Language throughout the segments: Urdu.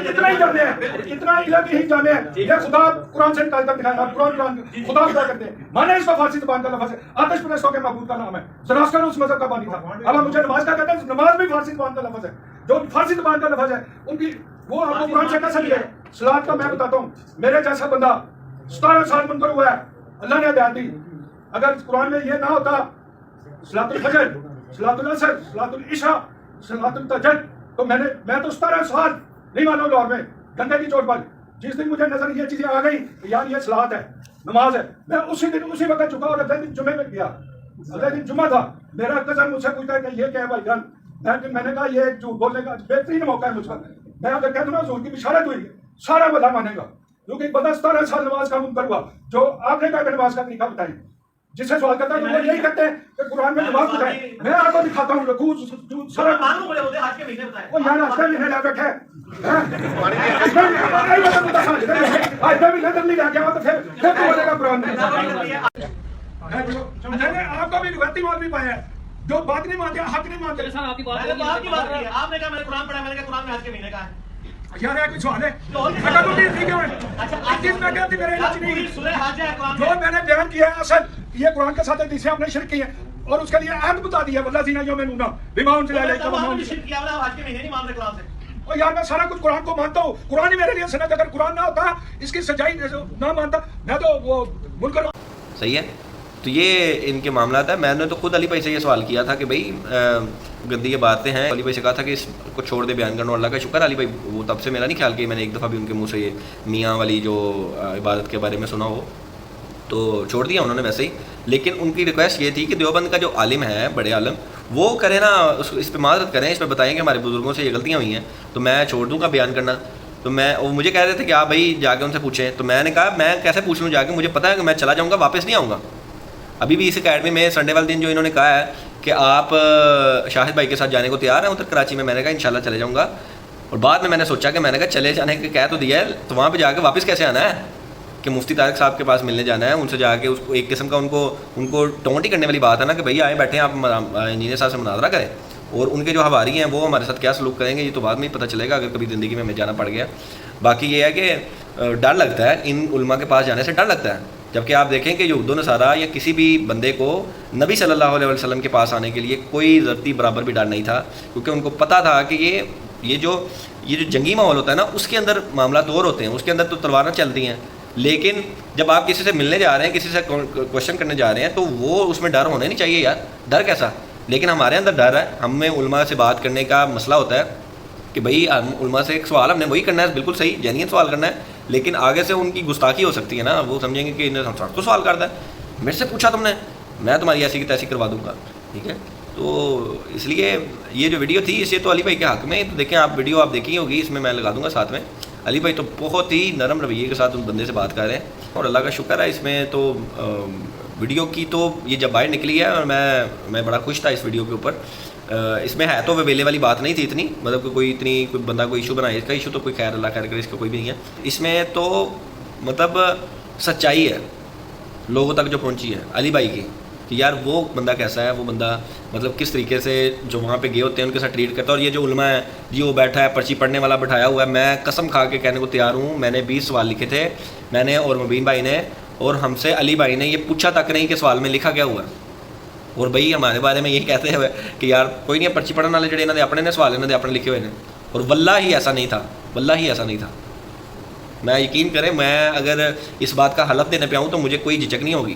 اتنا ہی جانے ہیں, اتنا علم ہی جانے ہیں. یہ خدا قرآن سے نکال کر دکھایا, قرآن خدا خدا کرتے ہیں. مانے اس کو فارسی زبان کا لفظ ہے, آتش پرستوں کے معبود کا نام ہے. زراثٹر اس مذہب کا بانی تھا. اب ہم مجھے نماز کا کہتے ہیں, نماز بھی فارسی زبان کا لفظ ہے. جو فارسی زبان کا لفظ ہے ان کی وہ آپ کو قرآن سے کیسے ہے. صلاۃ کا میں بتاتا ہوں, میرے جیسا بندہ 17 سال منکر ہوا ہے, اللہ نے ہدایت دی. اگر قرآن میں یہ نہ ہوتا صلاۃ الفجر, صلاۃ العصر, صلاۃ العشاء, صلاۃ التہجد, تو میں تو 17 سال نہیں مانو لاہور میں گنگے کی چوٹ پر. جس دن مجھے نظر یہ چیزیں آ گئی کہ یار یہ صلاۃ ہے, نماز ہے, میں اسی دن اسی وقت چکا اور اگلے دن جمعے میں گیا. اگلے دن جمعہ تھا, میرا کزن مجھ سے پوچھتا ہے کہ یہ کیا ہے بھائی جان. میں نے کہا یہ ایک جھوٹ بولنے کا بہترین موقع ہے مجھ پر. میں اگر کہہ دوں نا حضور کی بشارت ہوئی سارا بندہ مانے گا, کیونکہ ایک بندہ 17 سال نماز کا منکر ہوا. جو آپ نے کہا کہ نماز کا طریقہ بتائیں, جس سے سوال کرتا ہے وہ یہی کہتے ہیں کہ قرآن میں نماز بتائیں. میں آپ کو دکھاتا ہوں رکوع سارا. معلوم بولے ہوتے آج کے مہینے بتائیں. وہ یار آج میں لے بیٹھے آج میں بھی نظر نہیں رہ گیا تو پھر بولے گا قرآن میں. آپ کو بھی روایتی مول بھی پایا ہے جو بات نہیں مانتے حق نہیں مانتے. میں نے تو آپ کی بات کی ہے, آپ نے کہا میں نے قرآن پڑھا, میں نے کہا قرآن میں آج کے مہینے کا ہے. یار ہے کوئی سوال ہے جو میں نے بیان کیا ہے اصل یہ قرآن کے ساتھ حدیثیں آپ نے شرک کی ہیں اور اس کے لیے عہد بتا دیا والذین یؤمنون بما انزل الیک وما انزل. آج کے مہینے نہیں مان رہے قرآن سے. اور یار میں سارا کچھ قرآن کو مانتا ہوں, قرآن ہی میرے لیے سند. اگر قرآن نہ ہوتا اس کی سچائی نہ مانتا میں تو وہ منکر. صحیح ہے. تو یہ ان کے معاملات ہیں. میں نے تو خود علی بھائی سے یہ سوال کیا تھا کہ بھائی گندی یہ باتیں ہیں. علی بھائی سے کہا تھا کہ اس کو چھوڑ دے بیان کرنا. اللہ کا شکر علی بھائی وہ تب سے میرا نہیں خیال کہ میں نے ایک دفعہ بھی ان کے منہ سے یہ میاں والی جو عبادت کے بارے میں سنا ہو, تو چھوڑ دیا انہوں نے ویسے ہی. لیکن ان کی ریکویسٹ یہ تھی کہ دیوبند کا جو عالم ہے, بڑے عالم, وہ کرے نا اس پہ معذرت کریں, اس پہ بتائیں کہ ہمارے بزرگوں سے یہ غلطیاں ہوئی ہیں, تو میں چھوڑ دوں گا بیان کرنا. تو وہ مجھے کہہ رہے تھے کہ آپ بھائی جا کے ان سے پوچھیں. تو میں نے کہا میں کیسے پوچھ لوں جا کے, مجھے پتا ہے کہ میں چلا جاؤں گا, واپس نہیں آؤں گا. ابھی بھی اس اکیڈمی میں سنڈے والے دن جو انہوں نے کہا ہے کہ آپ شاہد بھائی کے ساتھ جانے کو تیار ہیں ادھر کراچی میں, میں نے کہا انشاءاللہ چلے جاؤں گا. اور بعد میں نے سوچا کہ میں نے کہا چلے جانے کا کہہ تو دیا ہے, تو وہاں پہ جا کے واپس کیسے آنا ہے کہ مفتی طارق صاحب کے پاس ملنے جانا ہے, ان سے جا کے اس کو ایک قسم کا ان کو ٹونٹ ہی کرنے والی بات ہے نا کہ بھائی آئے بیٹھے ہیں آپ انجینئر صاحب سے مناظرہ کریں, اور ان کے جو حواری ہیں وہ ہمارے ساتھ کیا سلوک کریں گے یہ تو بعد میں ہی پتہ چلے گا اگر کبھی زندگی میں ہمیں جانا پڑ گیا. باقی یہ ہے کہ ڈر لگتا ہے ان علماء کے پاس جانے سے, ڈر لگتا ہے. جبکہ آپ دیکھیں کہ یہود و نصارہ یا کسی بھی بندے کو نبی صلی اللہ علیہ وسلم کے پاس آنے کے لیے کوئی ذرتی برابر بھی ڈر نہیں تھا, کیونکہ ان کو پتہ تھا کہ یہ جو جنگی ماحول ہوتا ہے نا اس کے اندر معاملات اور ہوتے ہیں, اس کے اندر تو تلواریں چلتی ہیں. لیکن جب آپ کسی سے ملنے جا رہے ہیں, کسی سے کوشچن کرنے جا رہے ہیں, تو وہ اس میں ڈر ہونا نہیں چاہیے یار, ڈر کیسا. لیکن ہمارے اندر ڈر ہے. ہمیں علماء سے بات کرنے کا مسئلہ ہوتا ہے کہ بھئی علماء سے ایک سوال ہم نے وہی کرنا ہے, بالکل صحیح جینین سوال کرنا ہے, لیکن آگے سے ان کی گستاخی ہو سکتی ہے نا, وہ سمجھیں گے کہ انہیں تو سوال کرتا ہے, میرے سے پوچھا تم نے, میں تمہاری ایسی کی تیسی کروا دوں گا. ٹھیک ہے, تو اس لیے یہ جو ویڈیو تھی اسے تو علی بھائی کے حق میں, تو دیکھیں آپ ویڈیو آپ دیکھی ہوگی, اس میں لگا دوں گا ساتھ میں. علی بھائی تو بہت ہی نرم رویے کے ساتھ ان بندے سے بات کر رہے ہیں, اور اللہ کا شکر ہے اس میں تو ویڈیو کی تو یہ جب باہر نکلی ہے, اور میں بڑا خوش تھا اس ویڈیو کے اوپر. اس میں ہے تو ویلے والی بات نہیں تھی اتنی, مطلب کہ کوئی بندہ کوئی ایشو بنائے, اس کا ایشو تو کوئی خیر اللہ خیر کرے اس کا کوئی بھی نہیں ہے. اس میں تو مطلب سچائی ہے لوگوں تک جو پہنچی ہے علی بھائی کی, کہ یار وہ بندہ کیسا ہے, وہ بندہ مطلب کس طریقے سے جو وہاں پہ گئے ہوتے ہیں ان کے ساتھ ٹریٹ کرتا ہے. اور یہ جو علماء ہے جی وہ بیٹھا ہے پرچی پڑھنے والا بٹھایا ہوا ہے, میں قسم کھا کے کہنے کو تیار ہوں, میں نے 20 سوال لکھے تھے میں نے اور مبین بھائی نے, اور ہم سے علی بھائی نے یہ پوچھا تک نہیں کہ سوال میں لکھا کیا ہوا ہے. اور بھائی ہمارے بارے میں یہی کہتے ہوئے کہ یار کوئی نہیں, پرچی پڑھنے والے جڑے انہوں نے اپنے نے سوال انہوں نے اپنے لکھے ہوئے ہیں. اور واللہ ہی ایسا نہیں تھا, واللہ ہی ایسا نہیں تھا. میں یقین کریں, میں اگر اس بات کا حلف دینے پہ آؤں تو مجھے کوئی جھجک نہیں ہوگی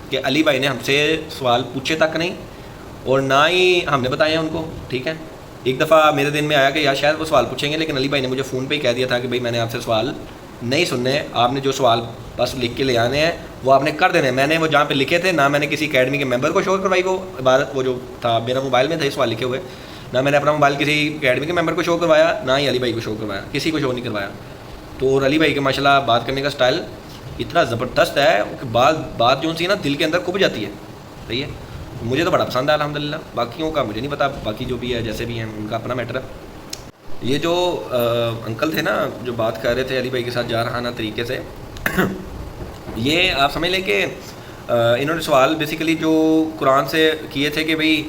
کہ علی بھائی نے ہم سے سوال پوچھے تک نہیں, اور نہ ہی ہم نے بتایا ان کو. ٹھیک ہے, ایک دفعہ میرے دن میں آیا کہ یار شاید وہ سوال پوچھیں گے, لیکن علی بھائی نے مجھے فون پہ ہی کہہ دیا تھا کہ بھائی میں نے آپ سے سوال نہیں سننے, آپ نے جو سوال بس لکھ کے لے آنے ہیں وہ آپ نے کر دینے. میں نے وہ جہاں پہ لکھے تھے نہ میں نے کسی اکیڈمی کے ممبر کو شو کروائی وہ عبارت, وہ جو تھا میرا موبائل میں تھے سوال لکھے ہوئے, نہ میں نے اپنا موبائل کسی اکیڈمی کے ممبر کو شو کروایا, نہ ہی علی بھائی کو شو کروایا, کسی کو شو نہیں کروایا. تو اور علی بھائی کے ماشاءاللہ بات کرنے کا سٹائل اتنا زبردست ہے کہ بات جو سی نا دل کے اندر کھب جاتی ہے. صحیح ہے, مجھے تو بڑا پسند ہے الحمدللہ. باقیوں کا مجھے نہیں پتا, باقی جو بھی ہے جیسے بھی ہیں ان کا اپنا میٹر ہے. یہ جو انکل تھے نا جو بات کر رہے تھے علی بھائی کے ساتھ جا رہا نا طریقے سے, یہ آپ سمجھ لیں کہ انہوں نے سوال بیسیکلی جو قرآن سے کیے تھے کہ بھئی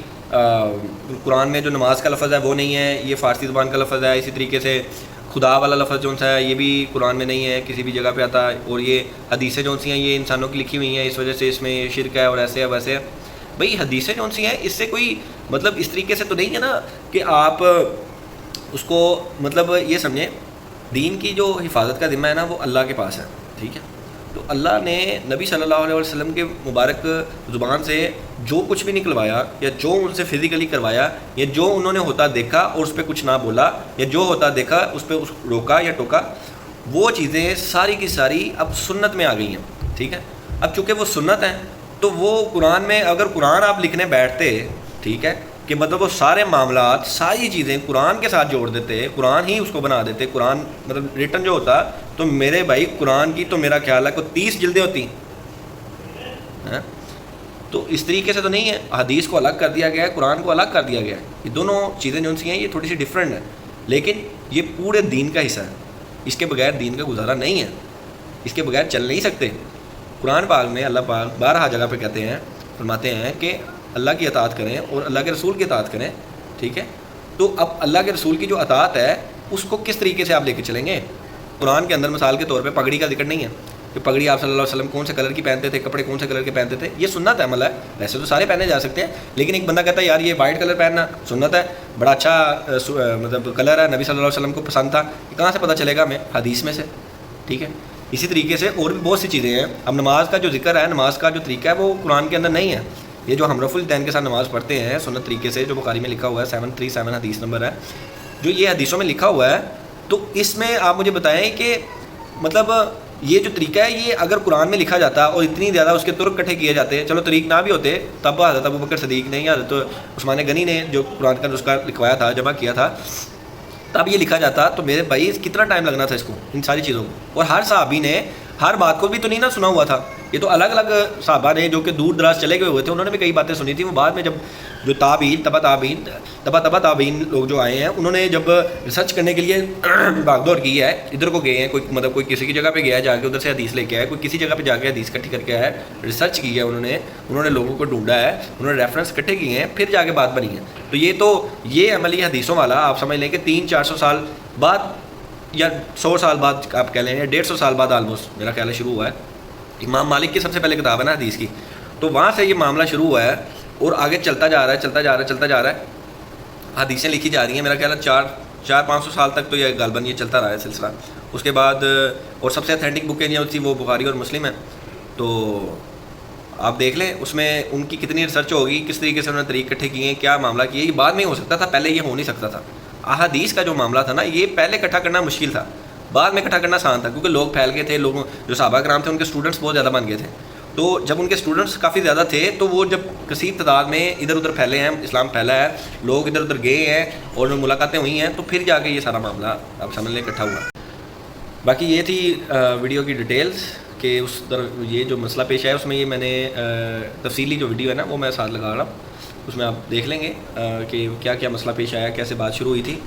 قرآن میں جو نماز کا لفظ ہے وہ نہیں ہے, یہ فارسی زبان کا لفظ ہے. اسی طریقے سے خدا والا لفظ جو سا ہے یہ بھی قرآن میں نہیں ہے، کسی بھی جگہ پہ آتا، اور یہ حدیثیں جو سی ہیں یہ انسانوں کی لکھی ہوئی ہیں، اس وجہ سے اس میں شرک ہے اور ایسے ہے ویسے ہے۔ بھئی حدیثیں جو سی ہیں اس سے کوئی مطلب اس طریقے سے تو نہیں ہے نا کہ آپ اس کو مطلب یہ سمجھیں، دین کی جو حفاظت کا ذمہ ہے نا وہ اللہ کے پاس ہے، ٹھیک ہے؟ تو اللہ نے نبی صلی اللہ علیہ وسلم کے مبارک زبان سے جو کچھ بھی نکلوایا یا جو ان سے فزیکلی کروایا یا جو انہوں نے ہوتا دیکھا اور اس پہ کچھ نہ بولا یا جو ہوتا دیکھا اس پہ روکا یا ٹوکا، وہ چیزیں ساری کی ساری اب سنت میں آ گئی ہیں، ٹھیک ہے؟ اب چونکہ وہ سنت ہیں تو وہ قرآن میں اگر قرآن آپ لکھنے بیٹھتے، ٹھیک ہے، کہ مطلب وہ سارے معاملات ساری چیزیں قرآن کے ساتھ جوڑ دیتے، قرآن ہی اس کو بنا دیتے، قرآن مطلب ریٹن جو ہوتا، تو میرے بھائی قرآن کی تو میرا خیال ہے کوئی 30 جلدیں ہوتی ہیں۔ تو اس طریقے سے تو نہیں ہے، حدیث کو الگ کر دیا گیا ہے، قرآن کو الگ کر دیا گیا ہے، یہ دونوں چیزیں جو سی ہیں یہ تھوڑی سی ڈفرینٹ ہیں، لیکن یہ پورے دین کا حصہ ہے، اس کے بغیر دین کا گزارا نہیں ہے، اس کے بغیر چل نہیں سکتے۔ قرآن پاک میں اللہ پاک 12 جگہ پہ کہتے ہیں، فرماتے ہیں کہ اللہ کی اطاعت کریں اور اللہ کے رسول کی اطاعت کریں، ٹھیک ہے؟ تو اب اللہ کے رسول کی جو اطاعت ہے اس کو کس طریقے سے آپ لے کے چلیں گے؟ قرآن کے اندر مثال کے طور پہ پگڑی کا ذکر نہیں ہے کہ پگڑی آپ صلی اللہ علیہ وسلم کون سے کلر کی پہنتے تھے، کپڑے کون سے کلر کے پہنتے تھے، یہ سنت ہے، عمل ہے، ویسے تو سارے پہنے جا سکتے ہیں، لیکن ایک بندہ کہتا ہے یار یہ وائٹ کلر پہننا سنت ہے، بڑا اچھا مطلب کلر ہے، نبی صلی اللہ علیہ وسلم کو پسند تھا، یہ کہاں سے پتہ چلے گا ہمیں؟ حدیث میں سے، ٹھیک ہے؟ اسی طریقے سے اور بھی بہت سی چیزیں ہیں۔ اب نماز کا جو ذکر ہے، نماز کا جو طریقہ ہے وہ قرآن کے اندر نہیں ہے، یہ جو ہم رفع الدین کے ساتھ نماز پڑھتے ہیں سنت طریقے سے، جو بخاری میں لکھا ہوا ہے 737 حدیث نمبر ہے، جو یہ حدیثوں میں لکھا ہوا ہے، تو اس میں آپ مجھے بتائیں کہ مطلب یہ جو طریقہ ہے یہ اگر قرآن میں لکھا جاتا اور اتنی زیادہ اس کے ترک کٹھے کیے جاتے، چلو طریق نہ بھی ہوتے، تب حضرت ابوبکر صدیق نے یا حضرت عثمان غنی نے جو قرآن کا نسخہ لکھوایا تھا، جمع کیا تھا، تب یہ لکھا جاتا تو میرے بھائی کتنا ٹائم لگنا تھا اس کو، ان ساری چیزوں کو، اور ہر صحابی نے ہر بات کو بھی تو نہیں نہ سنا ہوا تھا، یہ تو الگ الگ صحابہ نے جو کہ دور دراز چلے گئے ہوئے تھے انہوں نے بھی کئی باتیں سنی تھیں، وہ بعد میں جب جو تابعین تبا تابعین لوگ جو آئے ہیں انہوں نے جب ریسرچ کرنے کے لیے بھاگ دوڑ کی ہے، ادھر کو گئے ہیں، کوئی مطلب کوئی کسی کی جگہ پہ گیا ہے جا کے ادھر سے حدیث لے کے آیا، کوئی کسی جگہ پہ جا کے حدیث اکٹھی کر کے آیا ہے، ریسرچ کی ہے انہوں نے لوگوں کو ڈھونڈا ہے، انہوں نے ریفرنس اکٹھے کیے ہیں، پھر جا کے بات بنی ہے۔ تو یہ عملی حدیثوں والا آپ سمجھ لیں کہ 300-400 سال بعد یا 100 سال بعد آپ کہہ لیں، 150 سال بعد آلموسٹ میرا خیال ہے شروع ہوا ہے۔ امام مالک کی سب سے پہلے کتاب ہے نا حدیث کی، تو وہاں سے یہ معاملہ شروع ہوا ہے اور آگے چلتا جا رہا ہے، حدیثیں لکھی جا رہی ہیں، میرا خیال ہے 400-500 سال تک تو یہ غالباً یہ چلتا رہا ہے سلسلہ۔ اس کے بعد اور سب سے اتھینٹک بکیں جو تھی وہ بخاری اور مسلم ہیں، تو آپ دیکھ لیں اس میں ان کی کتنی ریسرچ ہوگی، کس طریقے سے انہوں نے طریق اکٹھے کیے ہیں، کیا معاملہ کیا، یہ بعد میں ہو سکتا تھا، پہلے یہ ہو نہیں سکتا تھا۔ احادیث کا جو معاملہ تھا نا یہ پہلے اکٹھا کرنا مشکل تھا، بعد میں اکٹھا کرنا آسان تھا، کیونکہ لوگ پھیل گئے تھے، لوگوں جو صحابہ کرام تھے ان کے اسٹوڈنٹس بہت زیادہ بن گئے تھے، تو جب ان کے اسٹوڈنٹس کافی زیادہ تھے تو وہ جب کثیر تعداد میں ادھر ادھر پھیلے ہیں، اسلام پھیلا ہے، لوگ ادھر ادھر گئے ہیں اور ملاقاتیں ہوئی ہیں، تو پھر جا کے یہ سارا معاملہ آپ سمجھ لیں اکٹھا ہوا۔ باقی یہ تھی ویڈیو کی ڈیٹیلز کہ یہ جو مسئلہ پیش ہے اس میں یہ میں نے تفصیلی جو ویڈیو ہے نا وہ میں ساتھ لگا رہا ہوں، اس میں آپ دیکھ لیں گے کہ کیا کیا مسئلہ پیش آیا، کیسے بات شروع ہوئی تھی۔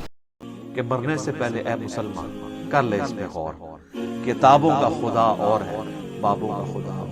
کہ مرنے سے پہلے اے مسلمان کر لے اس پہ غور، کتابوں کا خدا اور ہے، بابوں کا خدا